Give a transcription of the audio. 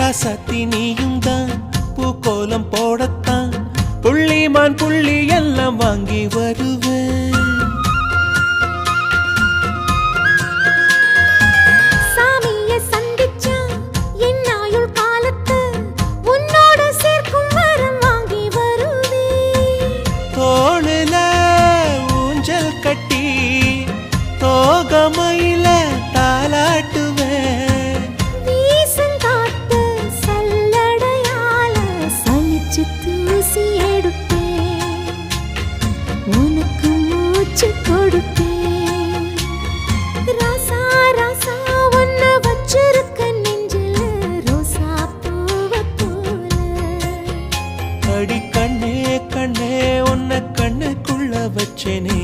ராசாத்தி நீயும் தான் பூக்கோலம் போடத்தான் புள்ளிமான் புள்ளி எல்லாம் வாங்கி வருவேன். தோளுல ஊஞ்சல் கட்டி தோகமையில தாலாட்டுவேன். வீசங்காத்து சல்லடையால சலிச்சு தூசி எடுப்பேன். உனக்கு மூச்சு கொடுப்பேன். ராசா ராசா உன்னை வச்சிருக்க நெஞ்சில ரோசா பூவ போல. அடி கண்ணே கண்ணே உன்னை கண்ணுக்குள்ள வச்சேனே